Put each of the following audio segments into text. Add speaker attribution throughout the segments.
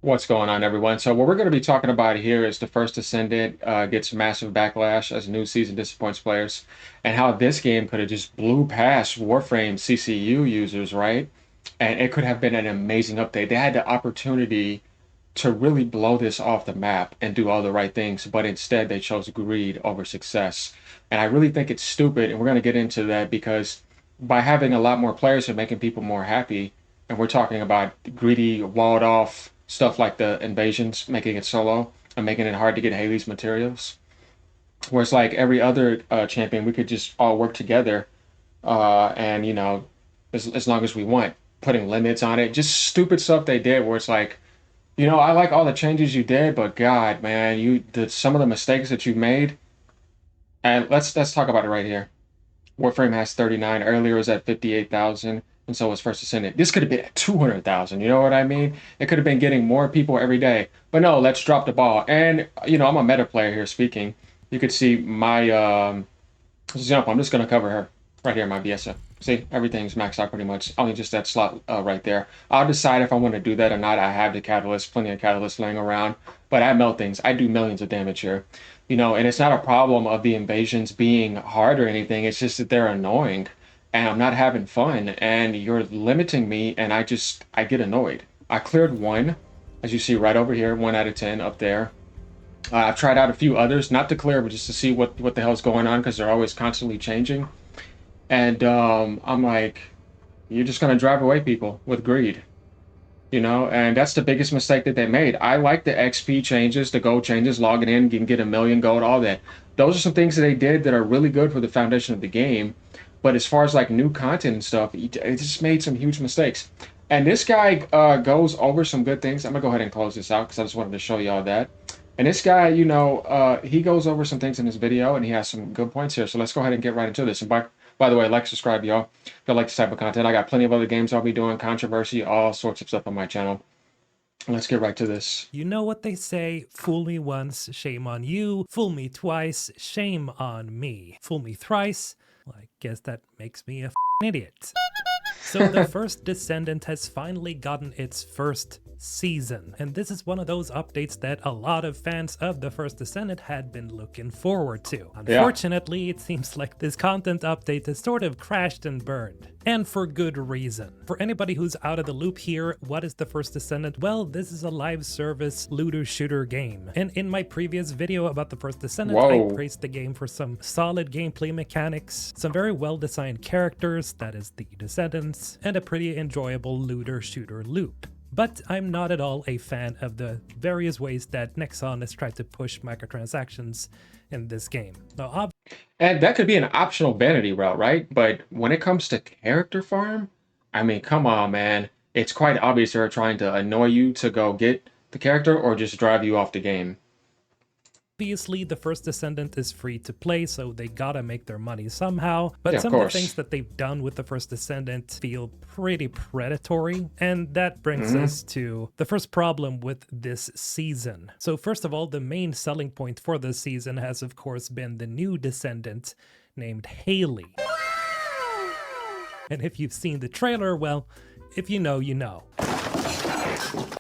Speaker 1: What's going on, everyone? So, what we're going to be talking about here is the first Descendant gets massive backlash as a new season disappoints players, and how this game could have just blew past Warframe CCU users, right? And it could have been an amazing update. They had the opportunity to really blow this off the map and do all the right things, but instead they chose greed over success. And I really think it's stupid, and we're going to get into that because by having a lot more players and making people more happy, and we're talking about greedy, walled off stuff like the invasions, making it solo and making it hard to get Haley's materials. Whereas like every other champion, we could just all work together, and as long as we want, putting limits on it, just stupid stuff they did where it's like, I like all the changes you did, but God, man, some of the mistakes that you made. And let's talk about it right here. Warframe has 39. Earlier it was at 58,000, and so was First Descendant. This could have been at 200,000. You know what I mean? It could have been getting more people every day. But no, let's drop the ball. And I'm a meta player here speaking. You could see my example. I'm just gonna cover her right here, my BSF. See, everything's maxed out pretty much. Only just that slot right there. I'll decide if I want to do that or not. I have the catalyst, plenty of catalyst laying around. But I melt things. I do millions of damage here. And it's not a problem of the invasions being hard or anything. It's just that they're annoying and I'm not having fun and you're limiting me and I get annoyed. I cleared one, as you see right over here, 1 out of 10 up there. I've tried out a few others, not to clear, but just to see what the hell's going on because they're always constantly changing. And I'm like, you're just gonna drive away people with greed, and that's the biggest mistake that they made. I like the XP changes, the gold changes, logging in, you can get 1 million gold, all that. Those are some things that they did that are really good for the foundation of the game. But as far as like new content and stuff, it just made some huge mistakes. And this guy goes over some good things. I'm gonna go ahead and close this out because I just wanted to show y'all that. And this guy, he goes over some things in this video and he has some good points here. So let's go ahead and get right into this. And by the way, like, subscribe, y'all. If you like this type of content, I got plenty of other games I'll be doing, controversy, all sorts of stuff on my channel. Let's get right to this.
Speaker 2: You know what they say, fool me once, shame on you. Fool me twice, shame on me. Fool me thrice, well, I guess that makes me a idiot. So the first Descendant has finally gotten its first season, and this is one of those updates that a lot of fans of the first Descendant had been looking forward to. Unfortunately, it seems like this content update has sort of crashed and burned. And for good reason. For anybody who's out of the loop here, what is the first Descendant? Well, this is a live service looter shooter game. And in my previous video about the first Descendant, I praised the game for some solid gameplay mechanics, some very well designed characters, that is the Descendants, and a pretty enjoyable looter shooter loop. But I'm not at all a fan of the various ways that Nexon has tried to push microtransactions in this game. Now,
Speaker 1: and that could be an optional vanity route, right? But when it comes to character farm, I mean, come on, man. It's quite obvious they're trying to annoy you to go get the character or just drive you off the game.
Speaker 2: Obviously, the first Descendant is free to play, so they gotta make their money somehow. But some of the things that they've done with the first Descendant feel pretty predatory. And that brings us to the first problem with this season. So first of all, the main selling point for this season has of course been the new Descendant named Haley. And if you've seen the trailer, well, if you know, you know.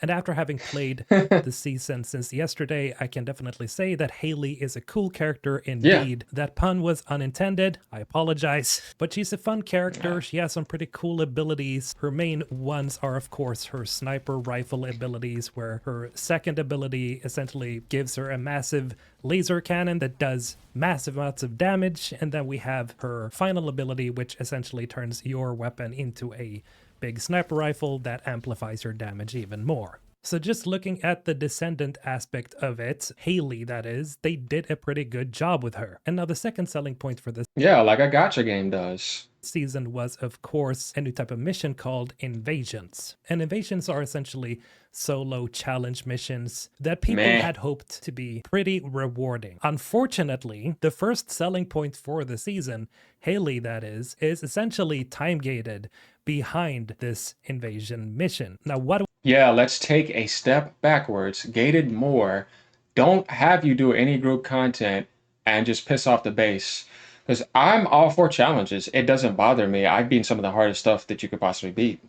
Speaker 2: And after having played the season since yesterday, I can definitely say that Haley is a cool character indeed. Yeah. That pun was unintended, I apologize. But she's a fun character, she has some pretty cool abilities. Her main ones are of course her sniper rifle abilities, where her second ability essentially gives her a massive laser cannon that does massive amounts of damage. And then we have her final ability, which essentially turns your weapon into a big sniper rifle that amplifies her damage even more. So just looking at the Descendant aspect of it, Haley that is, they did a pretty good job with her. And now the second selling point for this,
Speaker 1: yeah, like a gacha game does,
Speaker 2: season was of course a new type of mission called invasions. And invasions are essentially solo challenge missions that people had hoped to be pretty rewarding. Unfortunately, the first selling point for the season, Haley that is essentially time gated behind this invasion mission. Now
Speaker 1: yeah, let's take a step backwards, gated more, don't have you do any group content and just piss off the base. Because I'm all for challenges. It doesn't bother me. I've beaten some of the hardest stuff that you could possibly beat,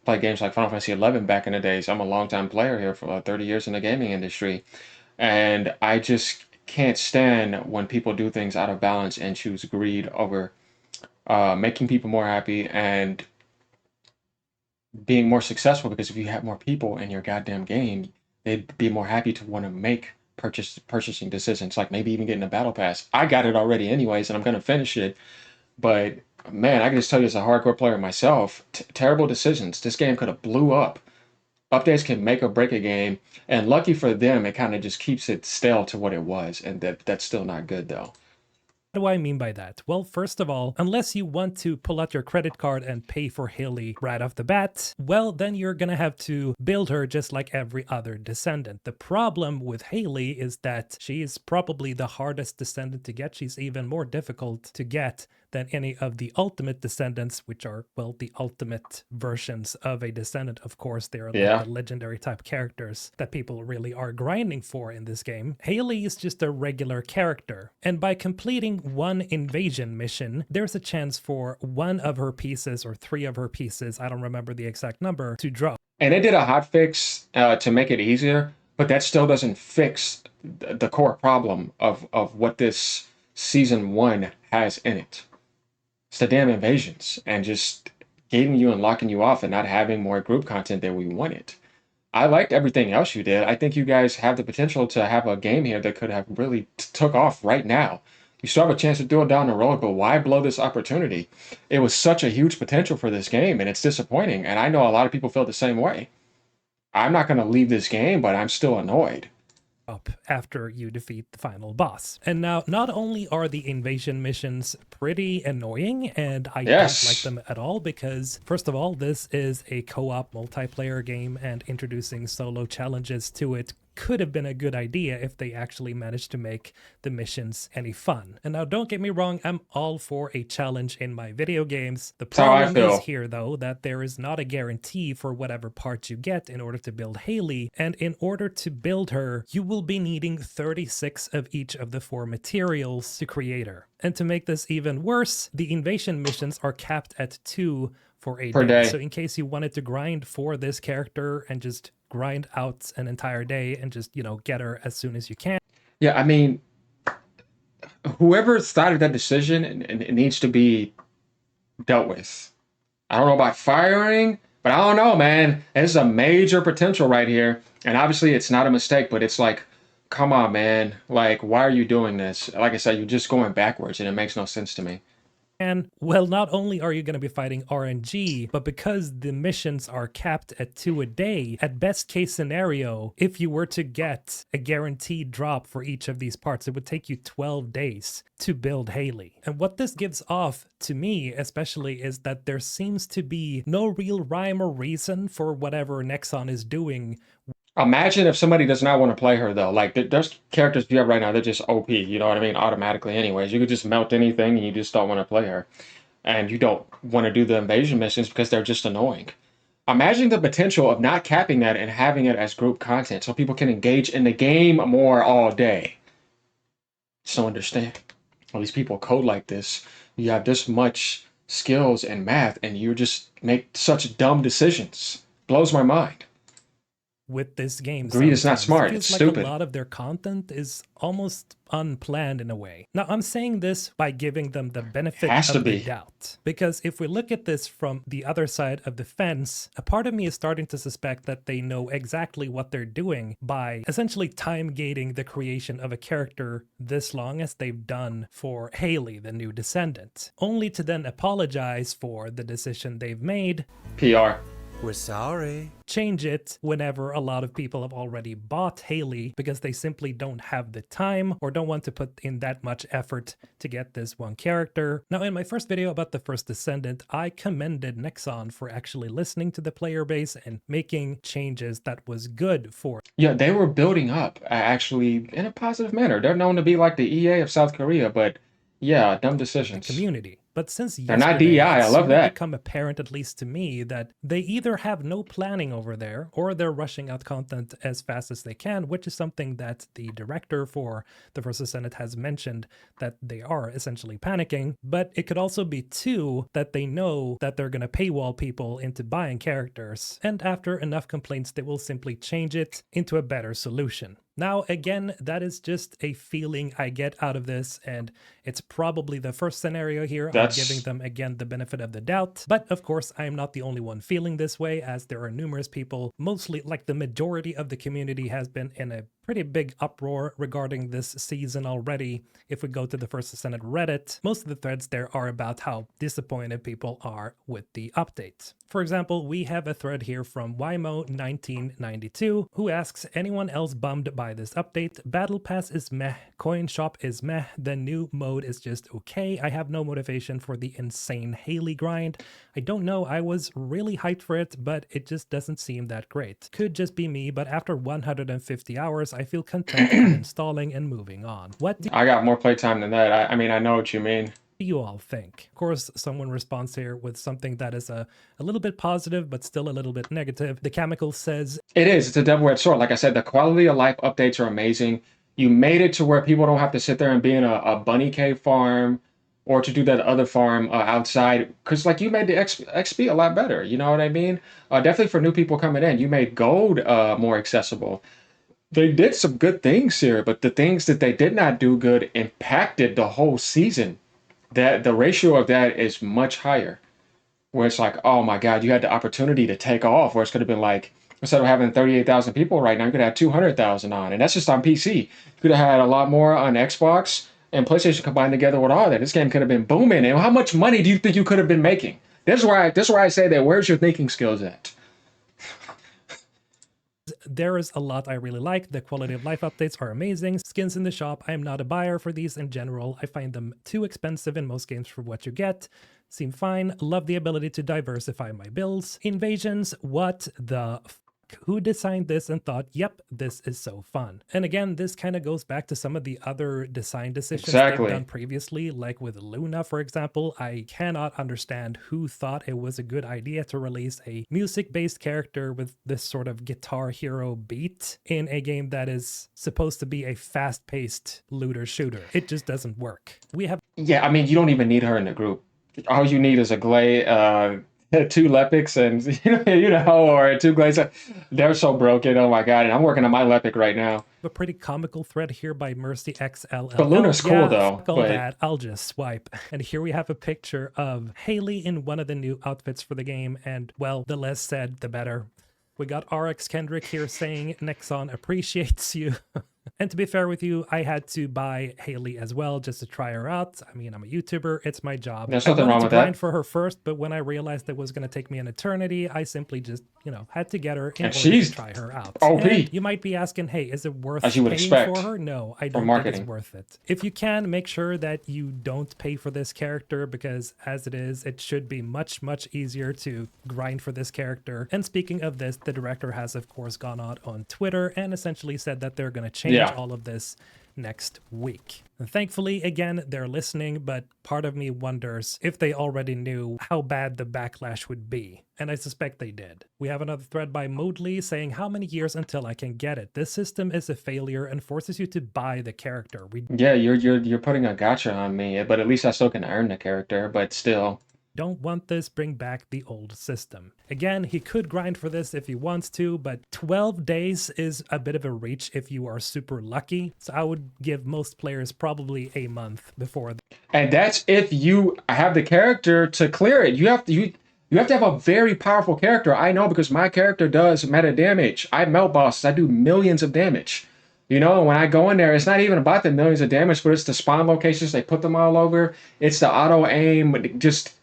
Speaker 1: played games like Final Fantasy 11 back in the days. I'm a longtime player here for 30 years in the gaming industry, and I just can't stand when people do things out of balance and choose greed over making people more happy and being more successful. Because if you have more people in your goddamn game, they'd be more happy to want to make purchasing decisions, like maybe even getting a battle pass. I got it already anyways, and I'm gonna finish it. But man, I can just tell you as a hardcore player myself, terrible decisions. This game could have blew up. Updates can make or break a game, and lucky for them, it kind of just keeps it stale to what it was, and that's still not good though.
Speaker 2: What do I mean by that? Well, first of all, unless you want to pull out your credit card and pay for Haley right off the bat, well, then you're gonna have to build her just like every other Descendant. The problem with Haley is that she is probably the hardest Descendant to get. She's even more difficult to get than any of the ultimate Descendants, which are, well, the ultimate versions of a Descendant, of course. They're like
Speaker 1: Yeah.
Speaker 2: the legendary type characters that people really are grinding for in this game. Haley is just a regular character, and by completing one invasion mission, there's a chance for one of her pieces or three of her pieces, I don't remember the exact number, to drop.
Speaker 1: And they did a hot fix to make it easier, but that still doesn't fix the core problem of what this season one has in it. It's the damn invasions and just gating you and locking you off and not having more group content that we wanted. I liked everything else you did. I think you guys have the potential to have a game here that could have really took off right now. You still have a chance to do it down the road, but why blow this opportunity? It was such a huge potential for this game, and it's disappointing. And I know a lot of people feel the same way. I'm not going to leave this game, but I'm still annoyed.
Speaker 2: Up after you defeat the final boss. And now, not only are the invasion missions pretty annoying, and I don't like them at all, because first of all, this is a co-op multiplayer game, and introducing solo challenges to it could have been a good idea if they actually managed to make the missions any fun. And now don't get me wrong, I'm all for a challenge in my video games. The problem is here though that there is not a guarantee for whatever parts you get in order to build Haley, and in order to build her, you will be needing 36 of each of the 4 materials to create her. And to make this even worse, the invasion missions are capped at 2 for a day. So in case you wanted to grind for this character and just grind out an entire day and just, you know, get her as soon as you can.
Speaker 1: Yeah, I mean, whoever started that decision, it needs to be dealt with. I don't know about firing, but I don't know, man. There's a major potential right here. And obviously it's not a mistake, but it's like, come on, man. Like, why are you doing this? Like I said, you're just going backwards and it makes no sense to me.
Speaker 2: And, well, not only are you going to be fighting RNG, but because the missions are capped at 2 a day, at best case scenario, if you were to get a guaranteed drop for each of these parts, it would take you 12 days to build Haley. And what this gives off to me, especially, is that there seems to be no real rhyme or reason for whatever Nexon is doing.
Speaker 1: Imagine if somebody does not want to play her, though. Like, there's characters you have right now, they're just OP, you know what I mean? Automatically, anyways. You could just melt anything and you just don't want to play her. And you don't want to do the invasion missions because they're just annoying. Imagine the potential of not capping that and having it as group content so people can engage in the game more all day. Just don't understand. All these people code like this. You have this much skills and math, and you just make such dumb decisions. Blows my mind.
Speaker 2: With this game,
Speaker 1: greed is not smart. It's
Speaker 2: like
Speaker 1: stupid.
Speaker 2: A lot of their content is almost unplanned in a way. Now, I'm saying this by giving them the benefit of the doubt, because if we look at this from the other side of the fence, a part of me is starting to suspect that they know exactly what they're doing by essentially time gating the creation of a character this long as they've done for Haley, the new Descendant, only to then apologize for the decision they've made.
Speaker 1: PR.
Speaker 3: We're sorry.
Speaker 2: Change it whenever a lot of people have already bought Haley because they simply don't have the time or don't want to put in that much effort to get this one character. Now, in my first video about the first Descendant, I commended Nexon for actually listening to the player base and making changes that was good for.
Speaker 1: Yeah, they were building up actually in a positive manner. They're known to be like the EA of South Korea, but yeah, dumb decisions.
Speaker 2: The community. But since
Speaker 1: They're not
Speaker 2: yesterday,
Speaker 1: DEI.
Speaker 2: it's
Speaker 1: I love
Speaker 2: sort of
Speaker 1: that.
Speaker 2: become apparent, at least to me, that they either have no planning over there or they're rushing out content as fast as they can, which is something that the director for the Versus Senate has mentioned that they are essentially panicking. But it could also be too that they know that they're going to paywall people into buying characters, and after enough complaints, they will simply change it into a better solution. Now, again, that is just a feeling I get out of this, and it's probably the first scenario here. I'm giving them, again, the benefit of the doubt. But of course, I am not the only one feeling this way, as there are numerous people, mostly like the majority of the community has been in a pretty big uproar regarding this season already. If we go to the First Senate Reddit, most of the threads there are about how disappointed people are with the update. For example, we have a thread here from Wymo1992 who asks, anyone else bummed by this update? Battle Pass is meh, Coin Shop is meh, the new mode is just okay. I have no motivation for the insane Haley grind. I don't know, I was really hyped for it, but it just doesn't seem that great. Could just be me, but after 150 hours, I feel content uninstalling and moving on.
Speaker 1: I got more playtime than that. I mean, I know what you mean.
Speaker 2: Do you all think? Of course, someone responds here with something that is a little bit positive, but still a little bit negative. The Chemical says,
Speaker 1: it is. It's a double-edged sword. Like I said, the quality of life updates are amazing. You made it to where people don't have to sit there and be in a bunny cave farm or to do that other farm outside. Because, like, you made the XP a lot better. You know what I mean? Definitely for new people coming in. You made gold more accessible. They did some good things here, but the things that they did not do good impacted the whole season. That the ratio of that is much higher. Where it's like, oh my God, you had the opportunity to take off. Where it's could have been like, instead of having 38,000 people right now, you could have 200,000 on, and that's just on PC. You could have had a lot more on Xbox and PlayStation combined together with all that. This game could have been booming. And how much money do you think you could have been making? This is why I say that. Where's your thinking skills at?
Speaker 2: There is a lot I really like. The quality of life updates are amazing. Skins in the shop, I am not a buyer for these in general. I find them too expensive in most games for what you get. Seem fine. Love the ability to diversify my builds. Invasions, what the who designed this and thought, yep, this is so fun? And again, this kind of goes back to some of the other design decisions they've done previously, like with Luna, for example. I cannot understand who thought it was a good idea to release a music-based character with this sort of guitar hero beat in a game that is supposed to be a fast-paced looter shooter. It just doesn't work.
Speaker 1: Yeah, I mean, you don't even need her in the group. All you need is a Glade, two Lepics and or two Glades. They're so broken. Oh my God. And I'm working on my Lepic right now.
Speaker 2: A pretty comical thread here by Mercy XLL.
Speaker 1: But Luna's cool though.
Speaker 2: All that. I'll just swipe. And here we have a picture of Haley in one of the new outfits for the game. And well, the less said, the better. We got RX Kendrick here saying Nexon appreciates you. And to be fair with you, I had to buy Haley as well just to try her out. I mean, I'm a YouTuber. It's my job.
Speaker 1: There's nothing wrong with that. I wanted to
Speaker 2: grind for her first, but when I realized it was going to take me an eternity, I simply just, had to get her in order to try her out.
Speaker 1: OP.
Speaker 2: And you might be asking, hey, is it worth paying for her? No, I don't think it's worth it. If you can, make sure that you don't pay for this character, because as it is, it should be much, much easier to grind for this character. And speaking of this, the director has, of course, gone out on Twitter and essentially said that they're going to change all of this next week. And thankfully, again, they're listening, but part of me wonders if they already knew how bad the backlash would be. And I suspect they did. We have another thread by Modley saying, how many years until I can get it? This system is a failure and forces you to buy the character.
Speaker 1: Yeah, you're putting a gotcha on me, but at least I still can earn the character, but still.
Speaker 2: Don't want this, bring back the old system. Again, he could grind for this if he wants to, but 12 days is a bit of a reach if you are super lucky. So I would give most players probably a month before.
Speaker 1: And that's if you have the character to clear it. You have to have a very powerful character. I know, because my character does meta damage. I melt bosses. I do millions of damage. When I go in there, it's not even about the millions of damage, but it's the spawn locations. They put them all over. It's the auto aim, just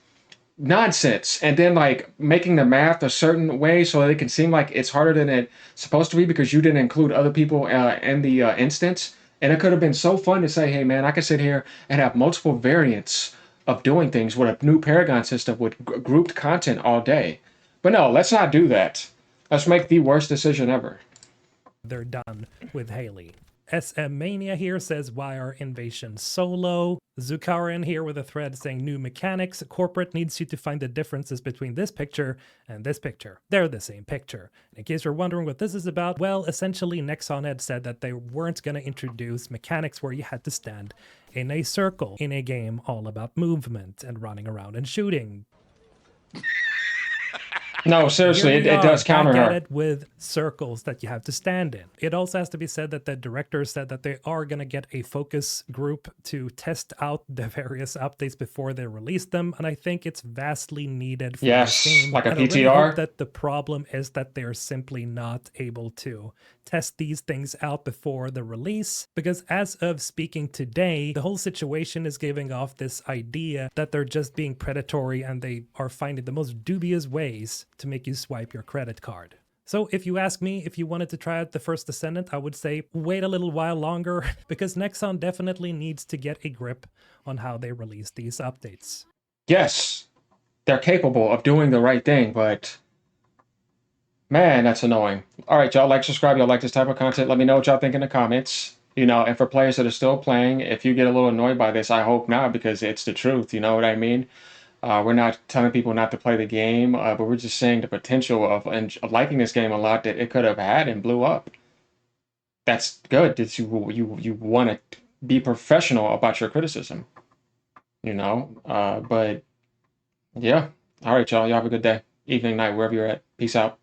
Speaker 1: nonsense. And then like making the math a certain way so it can seem like it's harder than it's supposed to be because you didn't include other people in the instance. And it could have been so fun to say, hey man, I could sit here and have multiple variants of doing things with a new Paragon system with grouped content all day. But no, let's not do that. Let's make the worst decision ever.
Speaker 2: They're done with Haley. SM Mania here says, why are invasions so low? Zukarian here with a thread saying new mechanics. Corporate needs you to find the differences between this picture and this picture. They're the same picture. In case you're wondering what this is about, well, essentially Nexon had said that they weren't going to introduce mechanics where you had to stand in a circle in a game all about movement and running around and shooting.
Speaker 1: No, seriously, it does counter
Speaker 2: back
Speaker 1: her.
Speaker 2: at it with circles that you have to stand in. It also has to be said that the director said that they are going to get a focus group to test out the various updates before they release them, and I think it's vastly needed for this game.
Speaker 1: Like a
Speaker 2: and
Speaker 1: PTR.
Speaker 2: I really hope that the problem is that they're simply not able to test these things out before the release, because as of speaking today, the whole situation is giving off this idea that they're just being predatory and they are finding the most dubious ways to make you swipe your credit card. So if you ask me if you wanted to try out the first Descendant, I would say wait a little while longer, because Nexon definitely needs to get a grip on how they release these updates.
Speaker 1: Yes, they're capable of doing the right thing, but man, that's annoying. All right, y'all like, subscribe, y'all like this type of content. Let me know what y'all think in the comments. You know, and for players that are still playing, if you get a little annoyed by this, I hope not, because it's the truth. You know what I mean? We're not telling people not to play the game, but we're just saying the potential of liking this game a lot that it could have had and blew up. That's good. That you want to be professional about your criticism. You know, but yeah. All right, y'all. Y'all have a good day, evening, night, wherever you're at. Peace out.